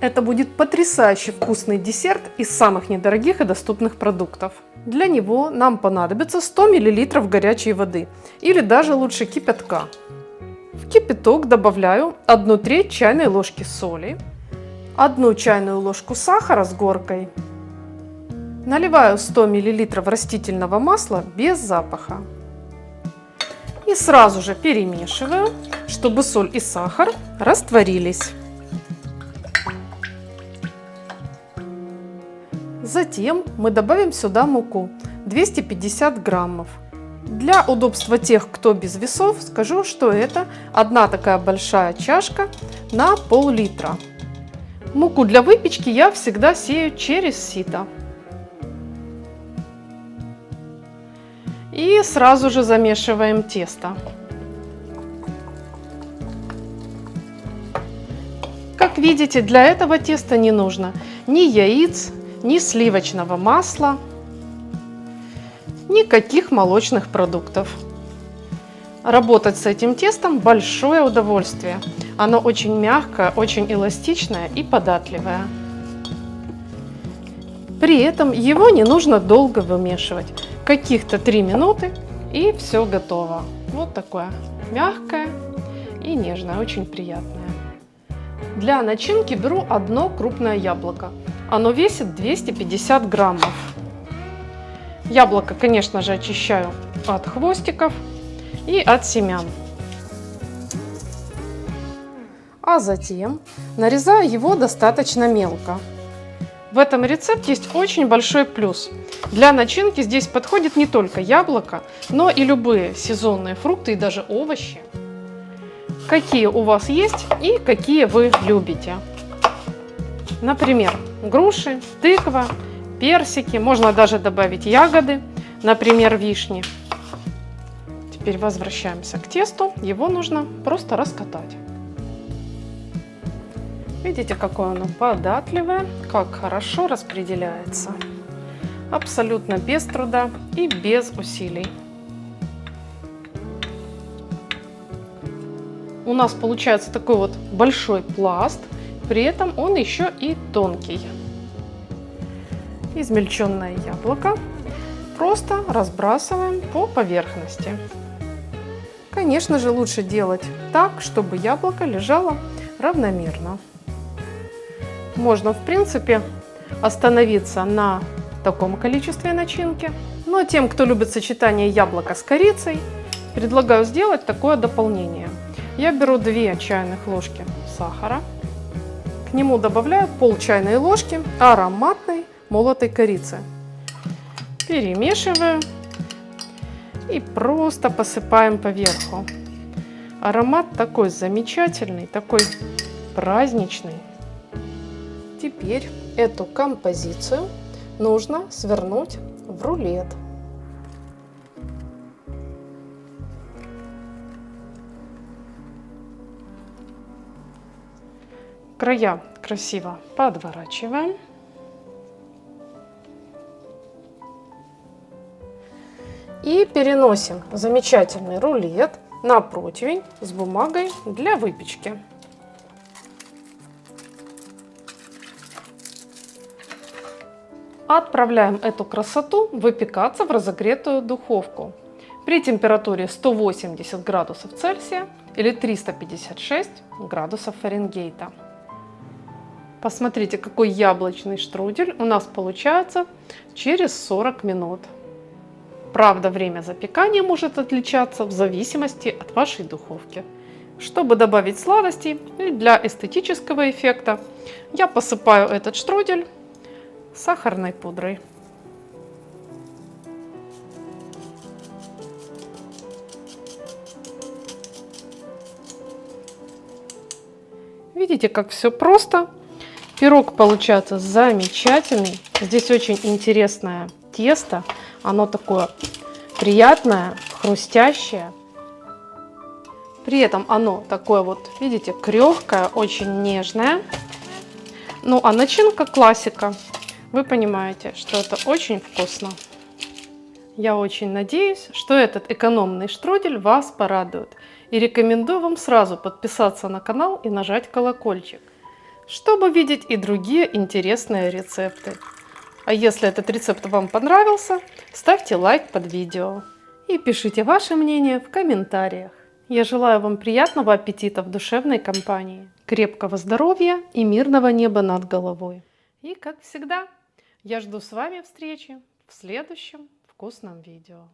Это будет потрясающе вкусный десерт из самых недорогих и доступных продуктов. Для него нам понадобится 100 мл горячей воды или даже лучше кипятка. В кипяток добавляю 1/3 чайной ложки соли, 1 чайную ложку сахара с горкой. Наливаю 100 мл растительного масла без запаха. И сразу же перемешиваю, чтобы соль и сахар растворились. Затем мы добавим сюда муку 250 граммов. Для удобства тех, кто без весов, скажу, что это одна такая большая чашка на пол-литра. Муку для выпечки я всегда сею через сито. И сразу же замешиваем тесто. Как видите, для этого теста не нужно ни яиц, ни сливочного масла, никаких молочных продуктов. Работать с этим тестом большое удовольствие. Оно очень мягкое, очень эластичное и податливое. При этом его не нужно долго вымешивать. Каких-то 3 минуты и все готово. Вот такое мягкое и нежное, очень приятное. Для начинки беру одно крупное яблоко. Оно весит 250 граммов. Яблоко, конечно же, очищаю от хвостиков и от семян. А затем нарезаю его достаточно мелко. В этом рецепте есть очень большой плюс. Для начинки здесь подходит не только яблоко, но и любые сезонные фрукты и даже овощи, какие у вас есть и какие вы любите. Например, груши, тыква, персики, можно даже добавить ягоды, например, вишни. Теперь возвращаемся к тесту, его нужно просто раскатать. Видите, какое оно податливое, как хорошо распределяется. Абсолютно без труда и без усилий. У нас получается такой вот большой пласт, при этом он еще и тонкий. Измельченное яблоко просто разбрасываем по поверхности. Конечно же, лучше делать так, чтобы яблоко лежало равномерно. Можно, в принципе, остановиться на таком количестве начинки. Но тем, кто любит сочетание яблока с корицей, предлагаю сделать такое дополнение. Я беру 2 чайных ложки сахара. К нему добавляю пол чайной ложки ароматной молотой корицы. Перемешиваю и просто посыпаем поверху. Аромат такой замечательный, такой праздничный. Теперь эту композицию нужно свернуть в рулет. Края красиво подворачиваем. И переносим замечательный рулет на противень с бумагой для выпечки. Отправляем эту красоту выпекаться в разогретую духовку при температуре 180 градусов Цельсия или 356 градусов Фаренгейта. Посмотрите, какой яблочный штрудель у нас получается через 40 минут. Правда, время запекания может отличаться в зависимости от вашей духовки. Чтобы добавить сладостей и для эстетического эффекта, я посыпаю этот штрудель сахарной пудрой. Видите, как все просто. Пирог получается замечательный. Здесь очень интересное тесто. Оно такое приятное, хрустящее. При этом оно такое вот, видите, крепкое, очень нежное. Ну а начинка классика. Вы понимаете, что это очень вкусно. Я очень надеюсь, что этот экономный штрудель вас порадует. И рекомендую вам сразу подписаться на канал и нажать колокольчик, чтобы видеть и другие интересные рецепты. А если этот рецепт вам понравился, ставьте лайк под видео и пишите ваше мнение в комментариях. Я желаю вам приятного аппетита в душевной компании, крепкого здоровья и мирного неба над головой. И как всегда, я жду с вами встречи в следующем вкусном видео.